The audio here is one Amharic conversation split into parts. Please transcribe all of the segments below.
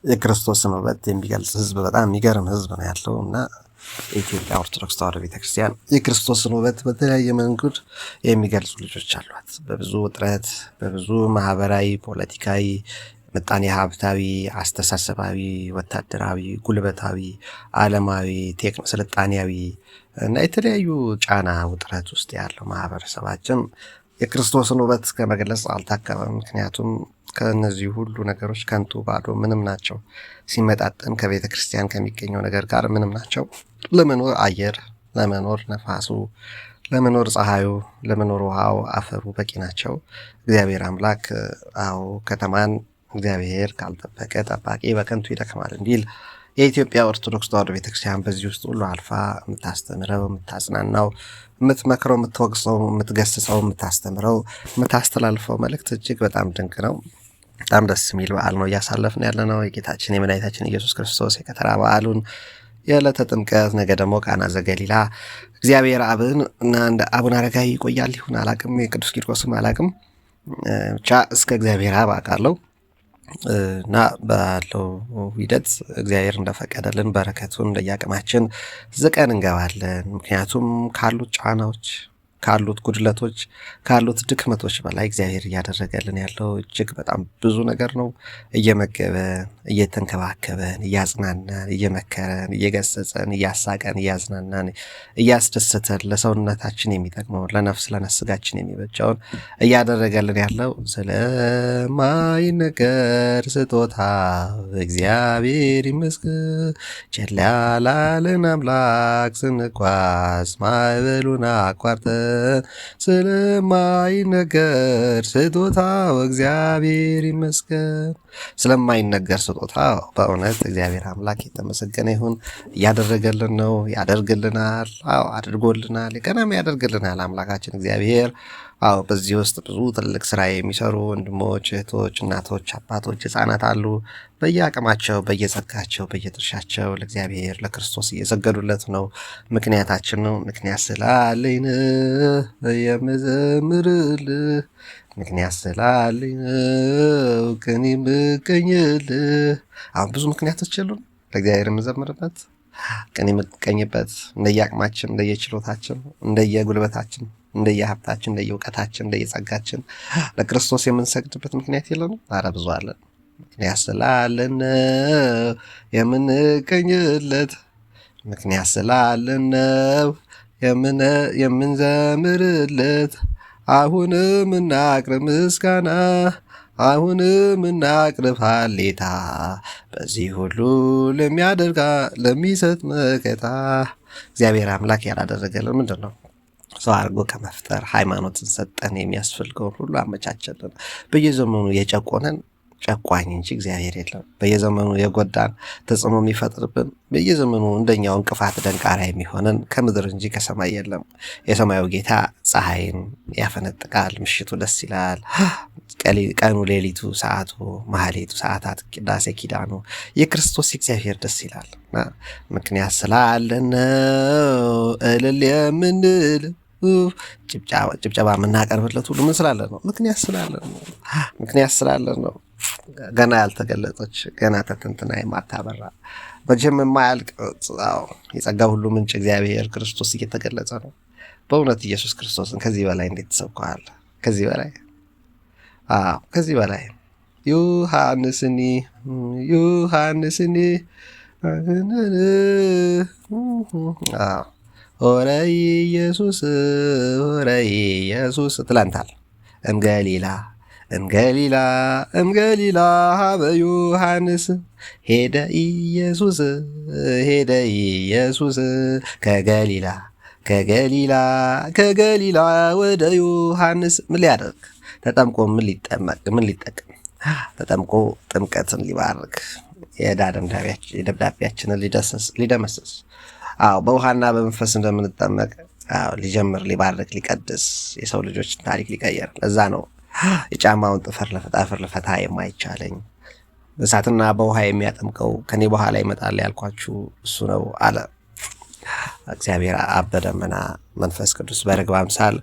የክርስቶስን ውበት የሚገልጽ ህዝብ በጣም የሚገርም ህዝብ ነው ያለውና የኢትዮጵያ ኦርቶዶክስ ተዋሕዶ ቤተክርስቲያን የክርስቶስን ውበት በተለያየ መንገድ የሚገልጹ ልጆች አሏት። በብዙ ውጥረት፣ በብዙ ማህበራዊ፣ ፖለቲካዊ፣ ምጣኔ ሀብታዊ፣ አስተሳሰባዊ፣ ወታደራዊ፣ ጉልበታዊ፣ ዓለማዊ፣ ስልጣኔያዊ እና የተለያዩ ጫና ውጥረት ውስጥ ያለው ማህበረሰባችን የክርስቶስን ውበት ከመግለጽ አልታከመም። ምክንያቱም ከነዚህ ሁሉ ነገሮች ከንቱ ባዶ ምንም ናቸው። ሲመጣጠን ከቤተ ክርስቲያን ከሚገኘው ነገር ጋር ምንም ናቸው። ለመኖር አየር፣ ለመኖር ነፋሱ፣ ለመኖር ፀሐዩ፣ ለመኖር ውሃው፣ አፈሩ በቂ ናቸው። እግዚአብሔር አምላክ ከተማን እግዚአብሔር ካልጠበቀ ጠባቂ በከንቱ ይደክማል እንዲል የኢትዮጵያ ኦርቶዶክስ ተዋሕዶ ቤተክርስቲያን በዚህ ውስጥ ሁሉ አልፋ የምታስተምረው፣ የምታጽናናው፣ የምትመክረው፣ የምትወቅሰው፣ የምትገስጸው፣ የምታስተምረው፣ የምታስተላልፈው መልእክት እጅግ በጣም ድንቅ ነው። በጣም ደስ የሚል በዓል ነው እያሳለፍን ያለ ነው። የጌታችን የመድኃኒታችን ኢየሱስ ክርስቶስ የከተራ በዓሉን የዕለተ ጥምቀት፣ ነገ ደግሞ ቃና ዘገሊላ እግዚአብሔር አብን እና እንደ አቡነ አረጋዊ ይቆያል ይሁን አላቅም፣ የቅዱስ ቂርቆስም አላቅም፣ ብቻ እስከ እግዚአብሔር አብ አውቃለሁ እና ባለው ሂደት እግዚአብሔር እንደፈቀደልን በረከቱን እንደያቅማችን ዝቀን እንገባለን። ምክንያቱም ካሉት ጫናዎች፣ ካሉት ጉድለቶች፣ ካሉት ድክመቶች በላይ እግዚአብሔር እያደረገልን ያለው እጅግ በጣም ብዙ ነገር ነው። እየመገበን፣ እየተንከባከበን፣ እያጽናናን፣ እየመከረን፣ እየገሰጸን፣ እያሳቀን፣ እያዝናናን፣ እያስደሰተን ለሰውነታችን የሚጠቅመውን ለነፍስ ለነስጋችን የሚበጃውን እያደረገልን ያለው ስለማይነገር ስጦታ እግዚአብሔር ይመስገን። ቸል ያላለን አምላክ ስንጓዝ ማዕበሉን አቋርጠን ስለማይነገር ስጦታው እግዚአብሔር ይመስገን። ስለማይነገር ስጦታ በእውነት እግዚአብሔር አምላክ የተመሰገነ ይሁን። እያደረገልን ነው፣ ያደርግልናል፣ አድርጎልናል፣ ገናም ያደርግልናል አምላካችን እግዚአብሔር። በዚህ ውስጥ ብዙ ትልቅ ስራ የሚሰሩ ወንድሞች፣ እህቶች፣ እናቶች፣ አባቶች፣ ህፃናት አሉ። በየአቅማቸው፣ በየጸጋቸው፣ በየድርሻቸው ለእግዚአብሔር ለክርስቶስ እየሰገዱለት ነው። ምክንያታችን ነው። ምክንያት ስላለኝ ነው የምዘምርልህ፣ ምክንያት ስላለኝ ነው ከኔ የምገኝልህ። ብዙ ምክንያቶች የሉን ለእግዚአብሔር የምዘምርበት ቀን የምትቀኝበት እንደየአቅማችን፣ እንደየችሎታችን፣ እንደየጉልበታችን፣ እንደየሀብታችን፣ እንደየእውቀታችን፣ እንደየጸጋችን ለክርስቶስ የምንሰግድበት ምክንያት የለንም። ብዙ አለን። ምክንያት ስላለን ነው የምንገኝለት፣ ምክንያት ስላለን ነው የምንዘምርለት። አሁንም እናቅርብ ምስጋና፣ አሁንም እናቅርብ ሀሌታ፣ በዚህ ሁሉ ለሚሰጥ መከታ። እግዚአብሔር አምላክ ያላደረገልን ምንድን ነው? ሰው አድርጎ ከመፍጠር ሃይማኖትን ሰጠን፣ የሚያስፈልገውን ሁሉ አመቻቸልን። በየዘመኑ የጨቆነን ጨቋኝ እንጂ እግዚአብሔር የለም። በየዘመኑ የጎዳን ተጽዕኖ የሚፈጥርብን በየዘመኑ እንደኛው እንቅፋት ደንቃራ የሚሆንን ከምድር እንጂ ከሰማይ የለም። የሰማዩ ጌታ ፀሐይን ያፈነጥቃል፣ ምሽቱ ደስ ይላል፣ ቀኑ ሌሊቱ፣ ሰዓቱ፣ ማህሌቱ፣ ሰዓታት፣ ቅዳሴ ኪዳኑ የክርስቶስ እግዚአብሔር ደስ ይላል። ምክንያት ስላለን ነው እልል የምንል ጭብጨባ የምናቀርብለት ሁሉ ምን ስላለን ነው? ምክንያት ስላለን ነው። ምክንያት ስላለን ነው። ገና ያልተገለጸች ገና ተተንትና የማታበራ መቼም የማያልቅ የጸጋ ሁሉ ምንጭ እግዚአብሔር ክርስቶስ እየተገለጸ ነው። በእውነት ኢየሱስ ክርስቶስን ከዚህ በላይ እንዴት ተሰብከዋል? ከዚህ በላይ ዮሐንስኒ ሆረ ኢየሱስ ትላንታል እምገሊላ ሀበ ዮሐንስ ሄደ ኢየሱስ ከገሊላ ወደ ዮሐንስ ምን ሊያደርግ ተጠምቆ ምን ሊጠቅም ተጠምቆ ጥምቀትን ሊባርክ የዕዳ ደብዳቤያችንን ሊደመስስ በውሃና በመንፈስ እንደምንጠመቅ ሊጀምር ሊባርክ ሊቀድስ የሰው ልጆች ታሪክ ሊቀየር። ለዛ ነው የጫማውን ጠፍር ልፈታ የማይቻለኝ እሳትና በውሃ የሚያጠምቀው ከኔ በኋላ ይመጣል ያልኳችሁ እሱ ነው አለ። እግዚአብሔር አብ በደመና መንፈስ ቅዱስ በርግብ አምሳል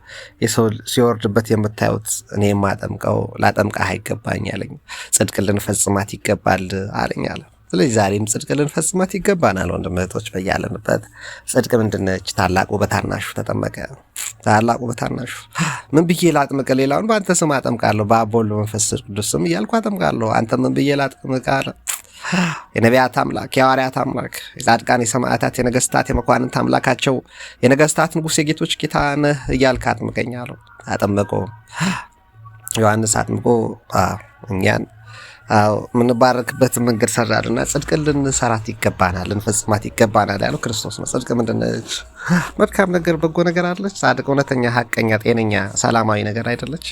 የሰው ሲወርድበት የምታዩት እኔ የማጠምቀው ላጠምቅህ አይገባኝ አለኝ። ጽድቅ ልንፈጽማት ይገባል አለኝ አለ። ስለዚህ ዛሬም ጽድቅ ልንፈጽማት ይገባናል ወንድም እህቶች በያለንበት። ጽድቅ ምንድነች? ታላቁ በታናሹ ተጠመቀ። ታላቁ በታናሹ ምን ብዬ ላጥምቅ? ሌላውን በአንተ ስም አጠምቃለሁ፣ በአብ በወልድ በመንፈስ ቅዱስ ስም እያልኩ አጠምቃለሁ። አንተ ምን ብዬ ላጥምቅ አለ። የነቢያት አምላክ የሐዋርያት አምላክ የጻድቃን የሰማዕታት የነገስታት የመኳንንት አምላካቸው የነገስታት ንጉሥ የጌቶች ጌታ ነህ እያልክ አጥምቀኝ አለው። አጠመቆ ዮሐንስ አጥምቆ እኛን የምንባረክበትን መንገድ ሰራልና ጽድቅን ልንሰራት ይገባናል፣ ልንፈጽማት ይገባናል ያለው ክርስቶስ ነው። ጽድቅ ምንድነች? መልካም ነገር፣ በጎ ነገር አለች። ጻድቅ፣ እውነተኛ፣ ሐቀኛ፣ ጤነኛ፣ ሰላማዊ ነገር አይደለች?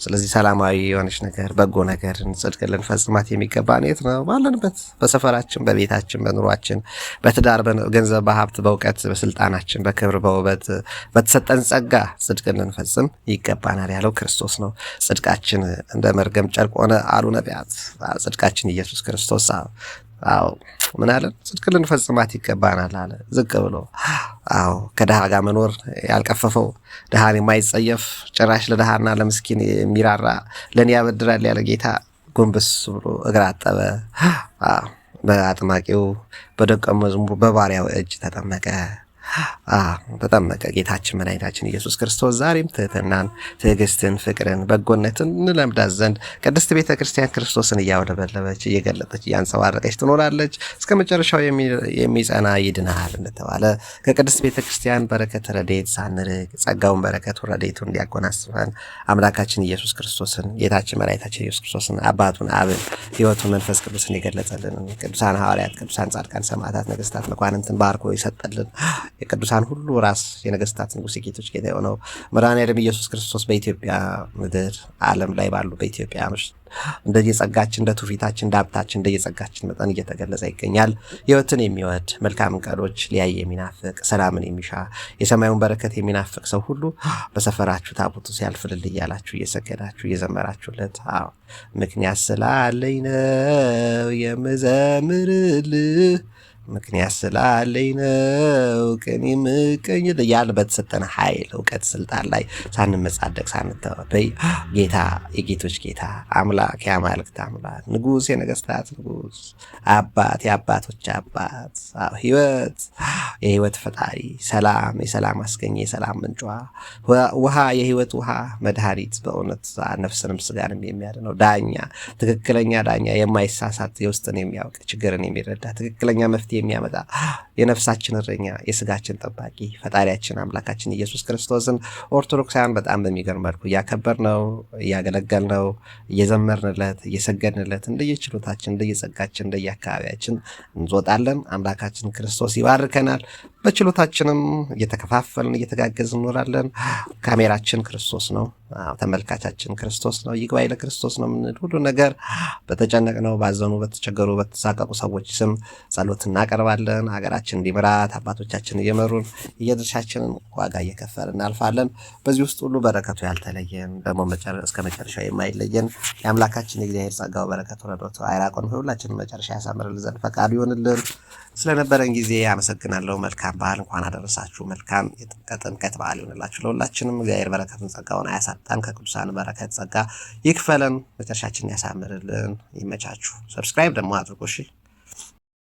ስለዚህ ሰላማዊ የሆነች ነገር፣ በጎ ነገርን ጽድቅ ልንፈጽማት የሚገባን የት ነው? ባለንበት፣ በሰፈራችን፣ በቤታችን፣ በኑሯችን፣ በትዳር፣ በገንዘብ፣ በሀብት፣ በእውቀት፣ በስልጣናችን፣ በክብር፣ በውበት፣ በተሰጠን ጸጋ ጽድቅን ልንፈጽም ይገባናል ያለው ክርስቶስ ነው። ጽድቃችን እንደ መርገም ጨርቅ ሆነ አሉ ነቢያት። ጽድቃችን ኢየሱስ ክርስቶስ ምን አለ? ጽድቅ ልንፈጽማት ይገባናል አለ ዝቅ ብሎ። ከድሃ ጋር መኖር ያልቀፈፈው፣ ድሃን የማይጸየፍ ጭራሽ ለድሃና ለምስኪን የሚራራ ለእኔ ያበድራል ያለ ጌታ ጎንበስ ብሎ እግር አጠበ። በአጥማቂው በደቀ መዝሙሩ በባሪያው እጅ ተጠመቀ። ተጠመቀ ጌታችን መድኃኒታችን ኢየሱስ ክርስቶስ። ዛሬም ትህትናን፣ ትዕግስትን፣ ፍቅርን፣ በጎነትን እንለምዳት ዘንድ ቅድስት ቤተ ክርስቲያን ክርስቶስን እያውለበለበች እየገለጠች እያንጸባረቀች ትኖራለች። እስከ መጨረሻው የሚጸና ይድናል እንደተባለ ከቅድስት ቤተ ክርስቲያን በረከት ረድኤት ሳንርቅ ጸጋውን በረከቱ ረድኤቱን እንዲያጎናጽፈን አምላካችን ኢየሱስ ክርስቶስን ጌታችን መድኃኒታችን ኢየሱስ ክርስቶስን አባቱን አብን ሕይወቱን መንፈስ ቅዱስን የገለጸልን ቅዱሳን ሐዋርያት፣ ቅዱሳን ጻድቃን፣ ሰማዕታት፣ ነገስታት፣ መኳንንትን ባርኮ የሰጠልን የቅዱሳን ሁሉ ራስ የነገስታት ንጉሥ የጌቶች ጌታ የሆነው መድኃኔዓለም ኢየሱስ ክርስቶስ በኢትዮጵያ ምድር ዓለም ላይ ባሉ በኢትዮጵያኖች እንደየጸጋችን እንደ ትውፊታችን እንደ ሀብታችን እንደየጸጋችን መጠን እየተገለጸ ይገኛል። ሕይወትን የሚወድ መልካም ቀኖች ሊያይ የሚናፍቅ ሰላምን የሚሻ የሰማዩን በረከት የሚናፍቅ ሰው ሁሉ በሰፈራችሁ ታቦቱ ሲያልፍልል እያላችሁ እየሰገዳችሁ እየዘመራችሁለት ምክንያት ስላለኝ ነው የምዘምርልህ ምክንያት ስላለኝ ነው ቅኔ ምቀኝል እያለ በተሰጠነ ኃይል እውቀት ስልጣን ላይ ሳንመጻደቅ ሳንተባበይ ጌታ የጌቶች ጌታ አምላክ የአማልክት አምላክ ንጉሥ የነገስታት ንጉሥ አባት የአባቶች አባት ሕይወት የሕይወት ፈጣሪ ሰላም የሰላም አስገኝ የሰላም ምንጯ ውሃ የሕይወት ውሃ መድኃኒት በእውነት ነፍስንም ስጋንም የሚያድነው ዳኛ ትክክለኛ ዳኛ የማይሳሳት የውስጥን የሚያውቅ ችግርን የሚረዳ ትክክለኛ መፍትሄ የሚያመጣ የነፍሳችን እረኛ የስጋችን ጠባቂ ፈጣሪያችን አምላካችን ኢየሱስ ክርስቶስን ኦርቶዶክሳውያን በጣም በሚገርም መልኩ እያከበርነው እያገለገልነው እየዘመርንለት እየሰገድንለት እንደየችሎታችን እንደየጸጋችን እንደየአካባቢያችን እንዞጣለን። አምላካችን ክርስቶስ ይባርከናል። በችሎታችንም እየተከፋፈልን እየተጋገዝን እንኖራለን። ካሜራችን ክርስቶስ ነው፣ ተመልካቻችን ክርስቶስ ነው። ይግባይ ለክርስቶስ ነው የምንል ሁሉ ነገር በተጨነቅነው ባዘኑ በተቸገሩ በተሳቀቁ ሰዎች ስም ጸሎት እናቀርባለን። ሀገራችን እንዲምራት አባቶቻችን እየመሩን የድርሻችንን ዋጋ እየከፈልን እናልፋለን። በዚህ ውስጥ ሁሉ በረከቱ ያልተለየን ደግሞ እስከ መጨረሻው የማይለየን የአምላካችን የእግዚአብሔር ጸጋው በረከቱ ረድኤቱ አይራቀን። ሁላችንም መጨረሻ ያሳምርልን ዘንድ ፈቃዱ ይሆንልን። ስለነበረን ጊዜ አመሰግናለሁ። መልካም በዓል እንኳን አደረሳችሁ። መልካም የጥምቀት በዓል ይሆንላችሁ ለሁላችንም። እግዚአብሔር በረከቱን ጸጋውን አያሳጣን። ከቅዱሳን በረከት ጸጋ ይክፈለን። መጨረሻችንን ያሳምርልን። ይመቻችሁ። ሰብስክራይብ ደግሞ አድርጉ እሺ።